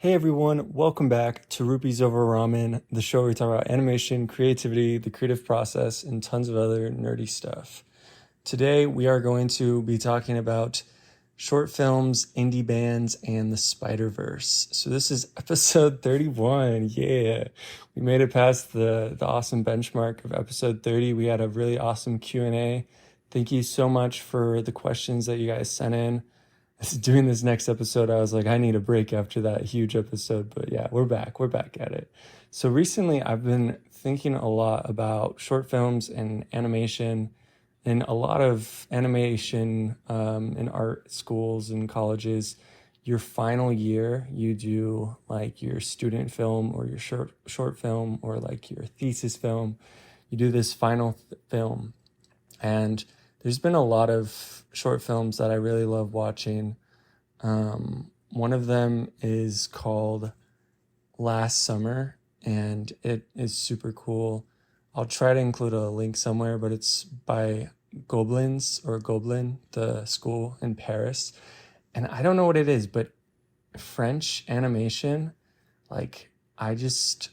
Hey everyone, welcome back to Rupees Over Ramen, the show where we talk about animation, creativity, the creative process, and tons of other nerdy stuff. Today we are going to be talking about short films, indie bands, and the Spider-Verse. So this is episode 31. Yeah. We made it past the awesome benchmark of episode 30. We had a really awesome Q&A. Thank you so much for the questions that you guys sent in. Doing this next episode, I was like, I need a break after that huge episode. But yeah, we're back. We're back at it. So recently, I've been thinking a lot about short films and animation. In a lot of animation in art schools and colleges, your final year, you do like your student film or your short film or like your thesis film. You do this final film. And there's been a lot of short films that I really love watching. One of them is called Last Summer, and it is super cool. I'll try to include a link somewhere, but it's by Gobelin, the school in Paris. And I don't know what it is, but French animation, like, it's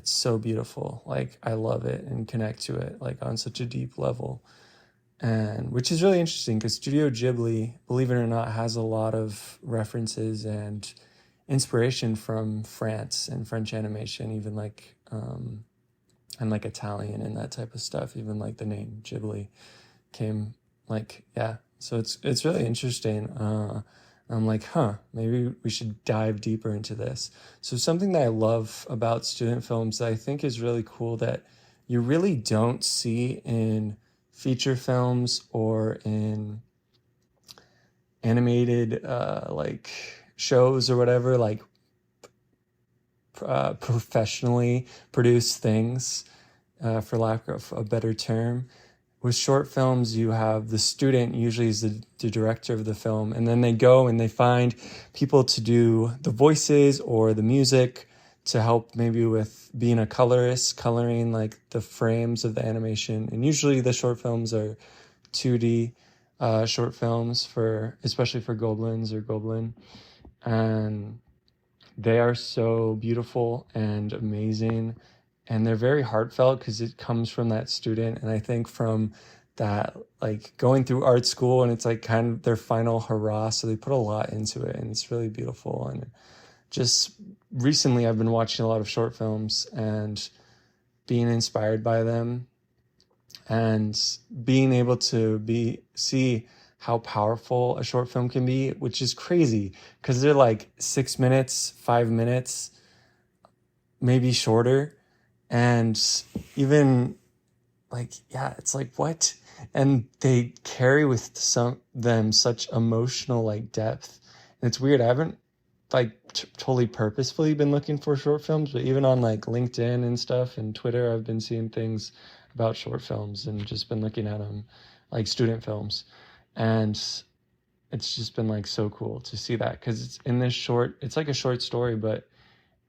so beautiful. Like, I love it and connect to it, like, on such a deep level. And which is really interesting because Studio Ghibli, believe it or not, has a lot of references and inspiration from France and French animation, even like and like Italian and that type of stuff. Even like the name Ghibli came yeah. So it's really interesting. I'm like, maybe we should dive deeper into this. So something that I love about student films that I think is really cool that you really don't see in feature films or in animated like shows or whatever, like professionally produced things, for lack of a better term. With short films, you have the student, usually is the director of the film, and then they go and they find people to do the voices or the music to help maybe with being a colorist, coloring like the frames of the animation. And usually the short films are 2D short films especially for Goblin. And they are so beautiful and amazing. And they're very heartfelt because it comes from that student. And I think from that, like going through art school, and it's like kind of their final hurrah. So they put a lot into it, and it's really beautiful. And just recently, I've been watching a lot of short films and being inspired by them and being able to see how powerful a short film can be, which is crazy because they're like 6 minutes, 5 minutes, maybe shorter. And even like, yeah, it's like, what? And they carry with them such emotional like depth. And it's weird. I haven't like totally purposefully been looking for short films, but even on like LinkedIn and stuff and Twitter, I've been seeing things about short films and just been looking at them, like student films. And it's just been like so cool to see that because it's like a short story, but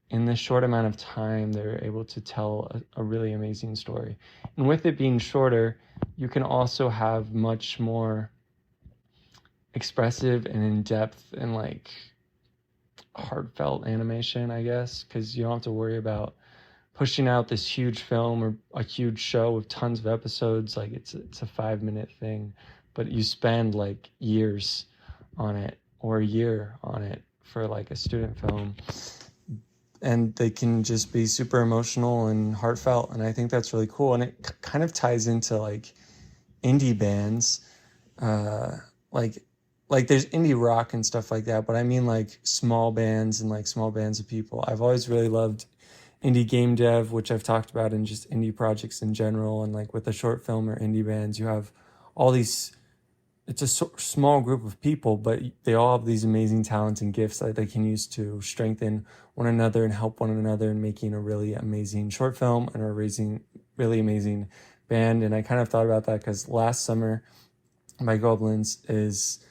in this short amount of time, they're able to tell a really amazing story. And with it being shorter, you can also have much more expressive and in-depth and like heartfelt animation, I guess, because you don't have to worry about pushing out this huge film or a huge show with tons of episodes. Like it's a 5-minute thing, but you spend like years on it or a year on it for like a student film. And they can just be super emotional and heartfelt. And I think that's really cool. And it kind of ties into like indie bands, like there's indie rock and stuff like that. But I mean like small bands and like small bands of people. I've always really loved indie game dev, which I've talked about, and just indie projects in general. And like with a short film or indie bands, you have all these, it's a small group of people, but they all have these amazing talents and gifts that they can use to strengthen one another and help one another in making a really amazing short film and a really amazing band. And I kind of thought about that because Last Summer by Goblins is,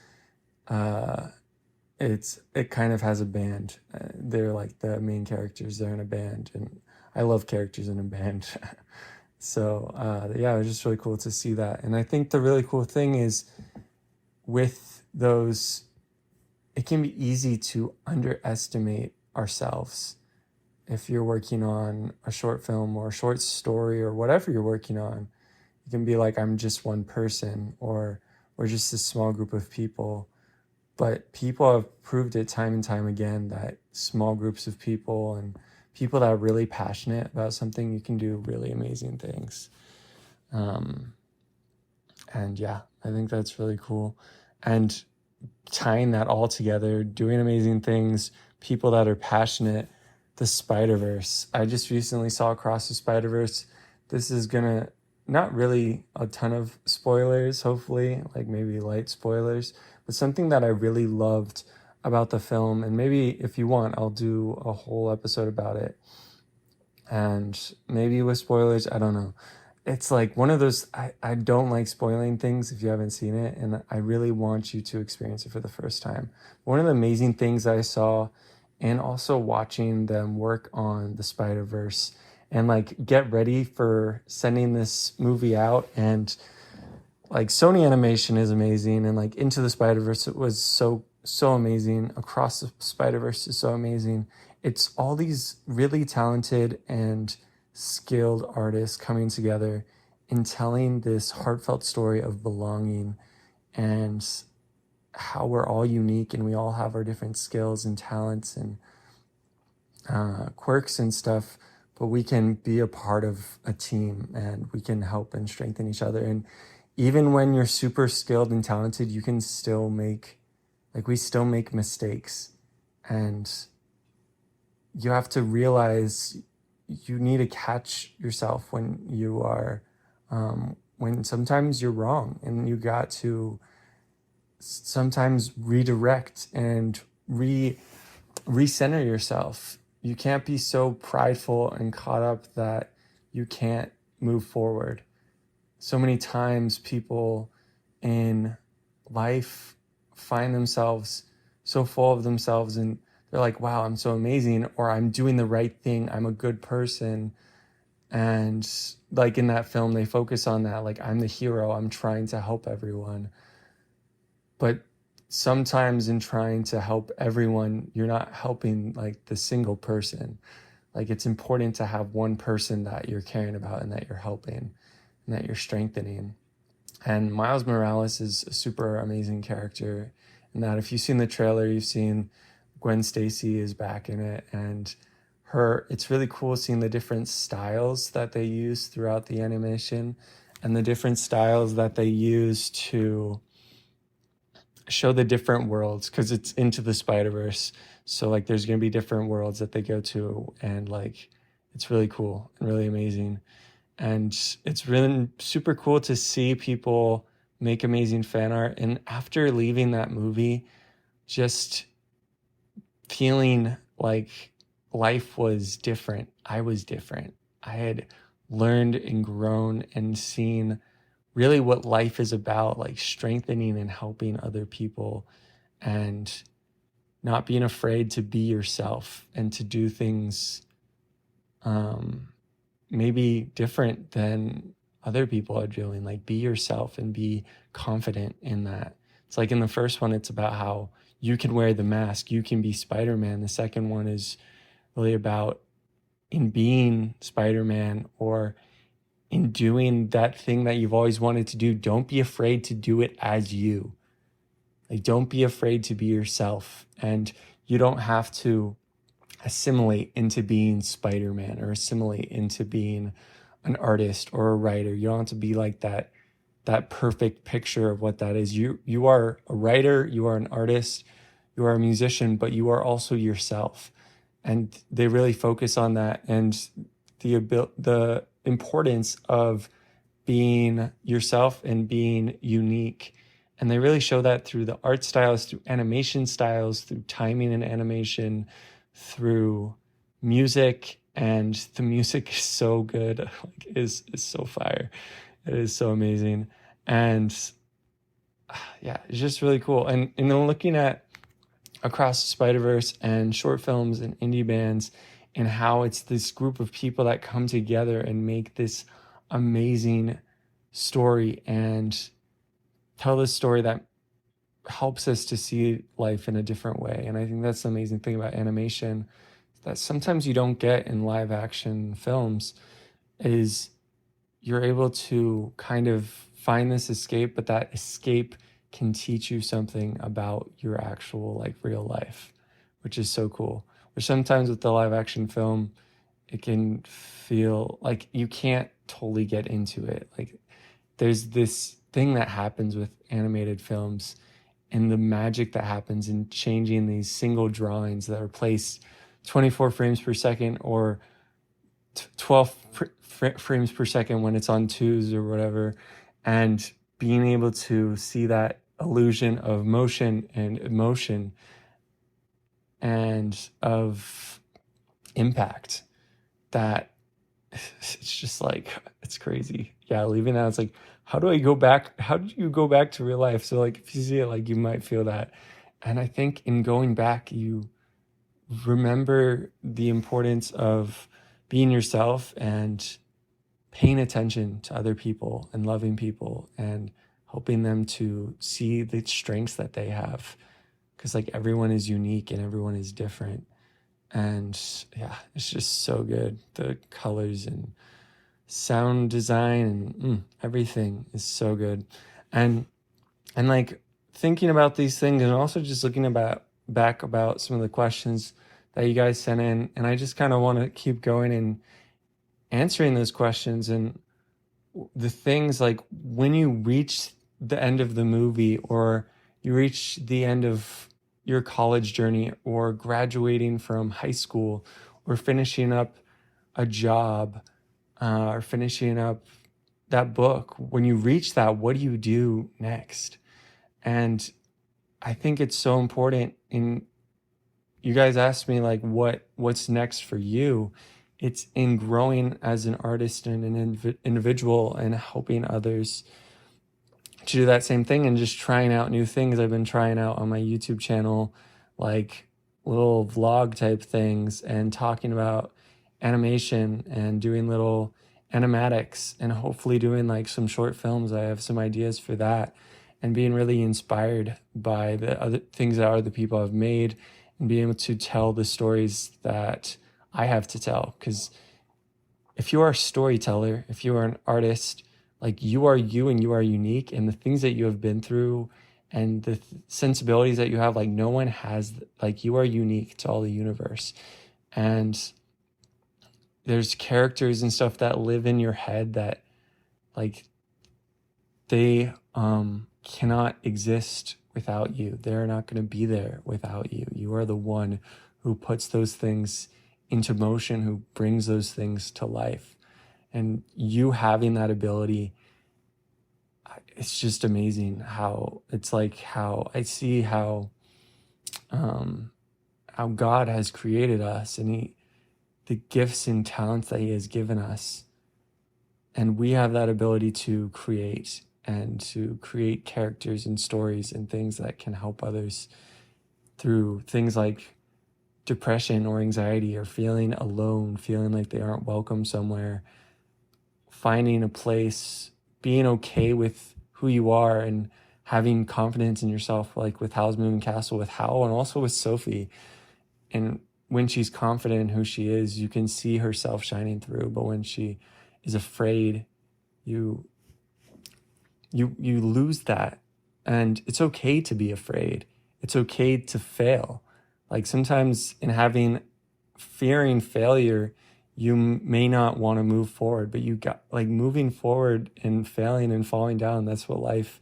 it kind of has a band. They're like the main characters. They're in a band, and I love characters in a band. So yeah, it was just really cool to see that. And I think the really cool thing is with those, it can be easy to underestimate ourselves. If you're working on a short film or a short story or whatever you're working on, you can be like, I'm just one person, or we're just a small group of people. But people have proved it time and time again that small groups of people and people that are really passionate about something, you can do really amazing things. And yeah, I think that's really cool. And tying that all together, doing amazing things, people that are passionate, the Spider-Verse. I just recently saw Across the Spider-Verse. This is gonna, not really a ton of spoilers, hopefully, like maybe light spoilers, but something that I really loved about the film, and maybe if you want, I'll do a whole episode about it. And maybe with spoilers, I don't know. It's like one of those, I don't like spoiling things if you haven't seen it, and I really want you to experience it for the first time. One of the amazing things I saw, and also watching them work on the Spider-Verse and like get ready for sending this movie out, and like Sony animation is amazing, and like Into the Spider-Verse, it was so amazing. Across the Spider-Verse is so amazing. It's all these really talented and skilled artists coming together and telling this heartfelt story of belonging and how we're all unique and we all have our different skills and talents and quirks and stuff, but we can be a part of a team and we can help and strengthen each other. And even when you're super skilled and talented, you can still make, like, we still make mistakes, and you have to realize you need to catch yourself when you are, when sometimes you're wrong, and you got to sometimes redirect and recenter yourself. You can't be so prideful and caught up that you can't move forward. So many times people in life find themselves so full of themselves, and they're like, wow, I'm so amazing, or I'm doing the right thing, I'm a good person. And like in that film, they focus on that, like, I'm the hero, I'm trying to help everyone. But sometimes in trying to help everyone, you're not helping like the single person. Like, it's important to have one person that you're caring about and that you're helping and that you're strengthening. And Miles Morales is a super amazing character, and that if you've seen the trailer, you've seen Gwen Stacy is back in it, and it's really cool seeing the different styles that they use throughout the animation and the different styles that they use to show the different worlds, because it's Into the Spider-Verse. So like there's going to be different worlds that they go to, and like it's really cool and really amazing. And it's really super cool to see people make amazing fan art. And after leaving that movie, just feeling like life was different. I was different. I had learned and grown and seen really what life is about, like strengthening and helping other people and not being afraid to be yourself and to do things maybe different than other people are doing. Like, be yourself and be confident in that. It's like in the first one, it's about how you can wear the mask, you can be Spider-Man. The second one is really about in being Spider-Man, or in doing that thing that you've always wanted to do. Don't be afraid to do it as you. Like, don't be afraid to be yourself. And you don't have to assimilate into being Spider-Man or assimilate into being an artist or a writer. You don't have to be like that perfect picture of what that is. You are a writer, you are an artist, you are a musician, but you are also yourself. And they really focus on that, and the importance of being yourself and being unique. And they really show that through the art styles, through animation styles, through timing and animation, through music. And the music is so good, like is so fire. It is so amazing. And yeah, it's just really cool. And then looking at Across the Spider-Verse and short films and indie bands, and how it's this group of people that come together and make this amazing story and tell this story that helps us to see life in a different way. And I think that's the amazing thing about animation that sometimes you don't get in live action films is you're able to kind of find this escape, but that escape can teach you something about your actual like real life, which is so cool. Which sometimes with the live action film, it can feel like you can't totally get into it. Like there's this thing that happens with animated films and the magic that happens in changing these single drawings that are placed 24 frames per second or 12 frames per second when it's on twos or whatever, and being able to see that illusion of motion and emotion and of impact, that it's just like, it's crazy. Yeah, leaving that, it's like, how do you go back to real life? So like if you see it, like you might feel that. And I think in going back, you remember the importance of being yourself and paying attention to other people and loving people and helping them to see the strengths that they have, because like everyone is unique and everyone is different. And yeah, it's just so good. The colors and sound design and everything is so good. And like thinking about these things and also just looking back about some of the questions that you guys sent in, and I just kind of want to keep going and answering those questions. And the things like when you reach the end of the movie, or you reach the end of your college journey, or graduating from high school, or finishing up a job, or finishing up that book, when you reach that, what do you do next? And I think it's so important. In you guys asked me like what's next for you. It's in growing as an artist and an individual and helping others to do that same thing and just trying out new things. I've been trying out on my YouTube channel, like little vlog type things and talking about animation and doing little animatics and hopefully doing like some short films. I have some ideas for that, and being really inspired by the other things that other people have made and being able to tell the stories that I have to tell. Because if you are a storyteller, if you are an artist, like you are you and you are unique, and the things that you have been through and the sensibilities that you have, like no one has, like you are unique to all the universe. And there's characters and stuff that live in your head that like they cannot exist without you. They're not going to be there without you. You are the one who puts those things into motion, who brings those things to life. And you having that ability, it's just amazing how it's like how I see how God has created us, and the gifts and talents that he has given us. And we have that ability to create and to create characters and stories and things that can help others through things like depression or anxiety or feeling alone, feeling like they aren't welcome somewhere, finding a place, being okay with who you are and having confidence in yourself, like with Howl's Moving Castle, with Howl, and also with Sophie. And when she's confident in who she is, you can see herself shining through. But when she is afraid, you lose that. And it's okay to be afraid. It's okay to fail. Like sometimes in fearing failure, you may not want to move forward, but you got like moving forward and failing and falling down. That's what life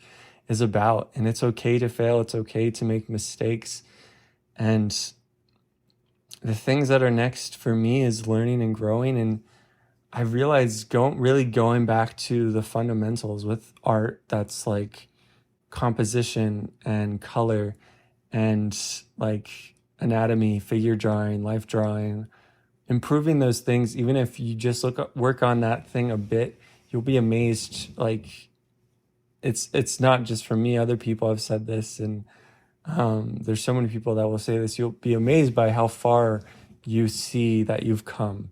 is about. And it's okay to fail. It's okay to make mistakes. And the things that are next for me is learning and growing. And I realized going back to the fundamentals with art, that's like composition and color and like anatomy, figure drawing, life drawing, improving those things. Even if you just work on that thing a bit, you'll be amazed. Like it's not just for me, other people have said this, and there's so many people that will say this. You'll be amazed by how far you see that you've come.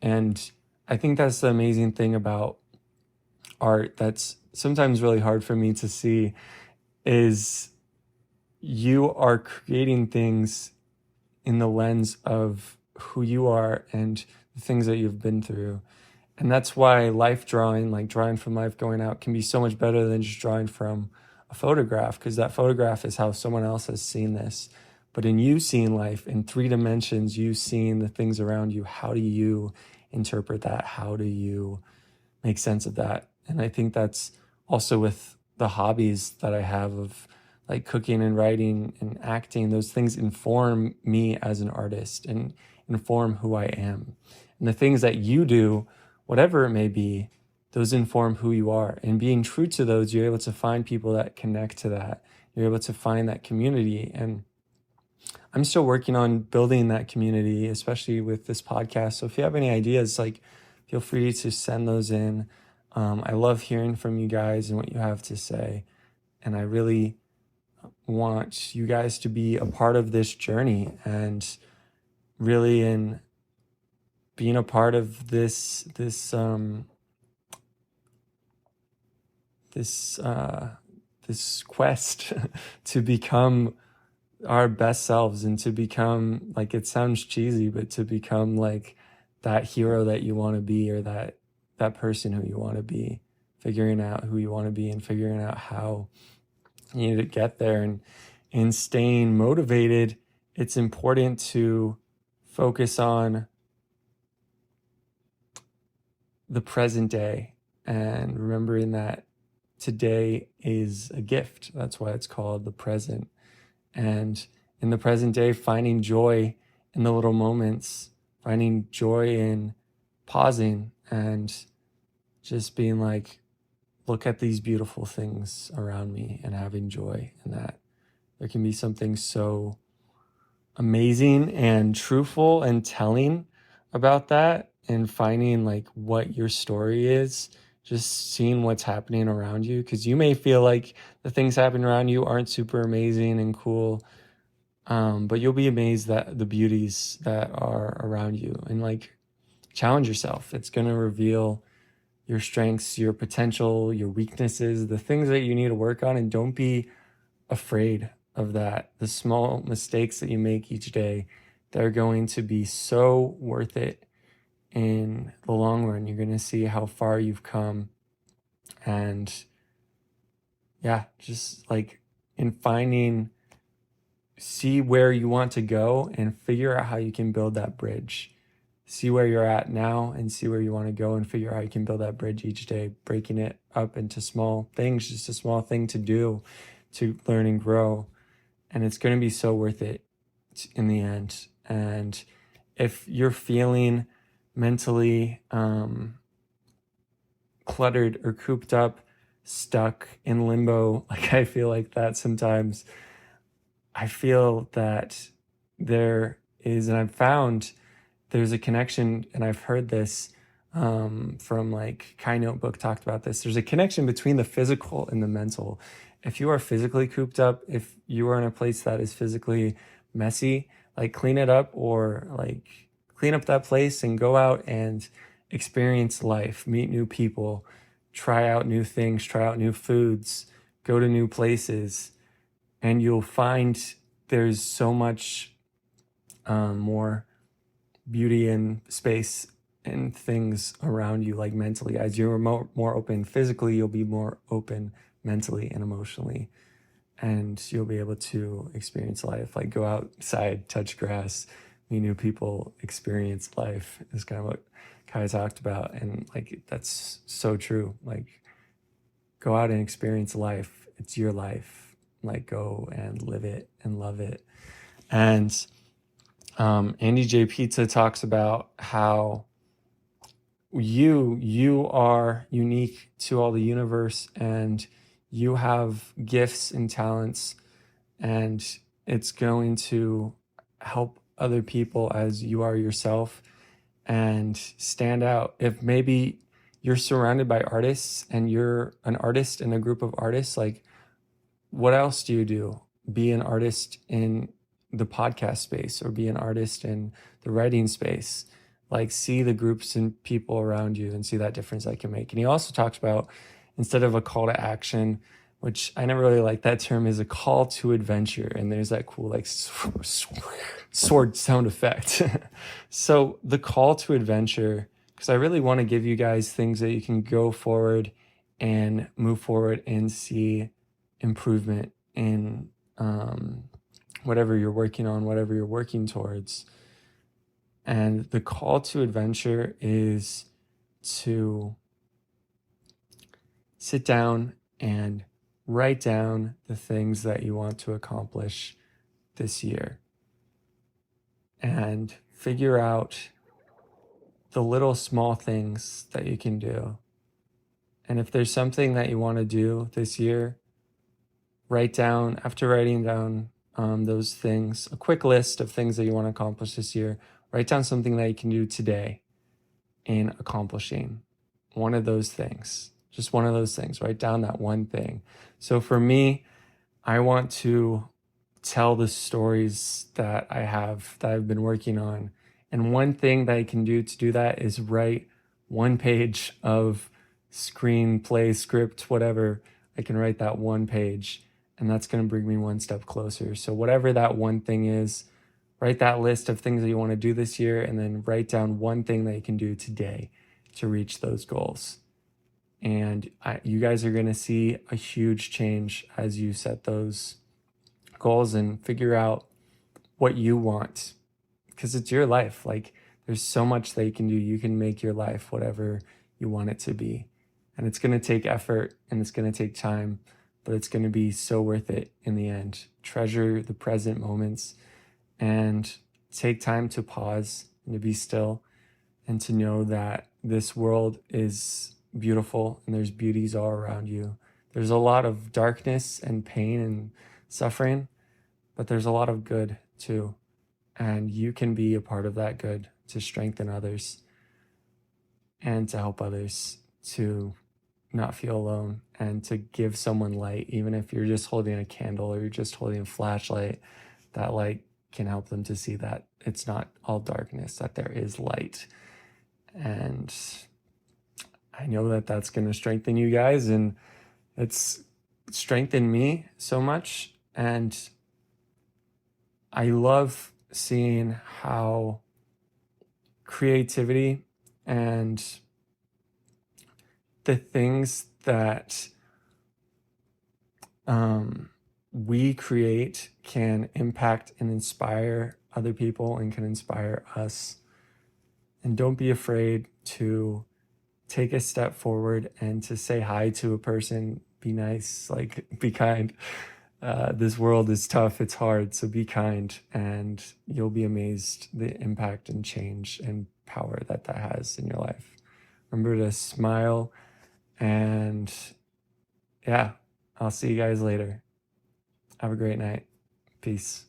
And I think that's the amazing thing about art that's sometimes really hard for me to see, is you are creating things in the lens of who you are and the things that you've been through. And that's why life drawing, like drawing from life going out, can be so much better than just drawing from a photograph, because that photograph is how someone else has seen this. But in you seeing life in 3 dimensions, you seeing the things around you, how do you interpret that? How do you make sense of that? And I think that's also with the hobbies that I have of like cooking and writing and acting. Those things inform me as an artist and inform who I am. And the things that you do, whatever it may be, those inform who you are. And being true to those, you're able to find people that connect to that. You're able to find that community. And I'm still working on building that community, especially with this podcast. So if you have any ideas, like, feel free to send those in. I love hearing from you guys and what you have to say. And I really want you guys to be a part of this journey, and really in being a part of this quest to become our best selves, and to become, like, it sounds cheesy, but to become like that hero that you want to be, or that person who you want to be, figuring out who you want to be and figuring out how you need to get there. And in staying motivated, it's important to focus on the present day and remembering that today is a gift. That's why it's called the present. And in the present day, finding joy in the little moments, finding joy in pausing and just being like, look at these beautiful things around me, and having joy in that. There can be something so amazing and truthful and telling about that, and finding like what your story is, just seeing what's happening around you, because you may feel like the things happening around you aren't super amazing and cool, but you'll be amazed at the beauties that are around you. And like, challenge yourself. It's going to reveal your strengths, your potential, your weaknesses, the things that you need to work on. And don't be afraid of that. The small mistakes that you make each day, they're going to be so worth it in the long run. You're going to see how far you've come. And yeah, just like in finding, see where you want to go and figure out how you can build that bridge. See where you're at now and see where you want to go, and figure out how you can build that bridge each day, breaking it up into small things, just a small thing to do, to learn and grow. And it's going to be so worth it in the end. And if you're feeling mentally cluttered or cooped up, stuck in limbo, like I feel like that sometimes, I feel that there is, and I've found there's a connection, and I've heard this from like Kai Notebook talked about this. There's a connection between the physical and the mental. If you are physically cooped up, if you are in a place that is physically messy, like clean it up, or like clean up that place and go out and experience life, meet new people, try out new things, try out new foods, go to new places, and you'll find there's so much more beauty and space and things around you, like mentally. As you're more open physically, you'll be more open mentally and emotionally, and you'll be able to experience life. Like, go outside, touch grass, meet new people, experience life is kind of what Kai talked about. And like, that's so true. Like, go out and experience life. It's your life. Like, go and live it and love it. And Andy J. Pizza talks about how you are unique to all the universe, and you have gifts and talents, and it's going to help other people as you are yourself, and stand out. If maybe you're surrounded by artists and you're an artist in a group of artists, like, what else do you do? Be an artist in the podcast space, or be an artist in the writing space. Like, see the groups and people around you and see that difference that can make. And he also talks about, instead of a call to action, which I never really liked that term, is a call to adventure. And there's that cool like sword sound effect. So the call to adventure, because I really want to give you guys things that you can go forward and move forward and see improvement in whatever you're working on, whatever you're working towards. And the call to adventure is to sit down and write down the things that you want to accomplish this year and figure out the little small things that you can do. And if there's something that you want to do this year, write down, after writing down those things, a quick list of things that you want to accomplish this year, write down something that you can do today in accomplishing one of those things. Just one of those things. Write down that one thing. So for me, I want to tell the stories that I have, that I've been working on. And one thing that I can do to do that is write one page of screenplay, script, whatever. I can write that one page, and that's going to bring me one step closer. So whatever that one thing is, write that list of things that you want to do this year, and then write down one thing that you can do today to reach those goals. And you guys are going to see a huge change as you set those goals and figure out what you want, because it's your life. Like, there's so much that you can do. You can make your life whatever you want it to be. And it's going to take effort and it's going to take time, but it's going to be so worth it in the end. Treasure the present moments and take time to pause and to be still and to know that this world is beautiful and there's beauties all around you. There's a lot of darkness and pain and suffering, but there's a lot of good too. And you can be a part of that good to strengthen others and to help others to not feel alone and to give someone light. Even if you're just holding a candle or you're just holding a flashlight, that light can help them to see that it's not all darkness, that there is light. And I know that that's going to strengthen you guys, and it's strengthened me so much. And I love seeing how creativity and the things that we create can impact and inspire other people and can inspire us. And don't be afraid to take a step forward and to say hi to a person. Be nice, like, be kind. This world is tough, it's hard, so be kind, and you'll be amazed the impact and change and power that has in your life. Remember to smile, and yeah, I'll see you guys later. Have a great night. Peace.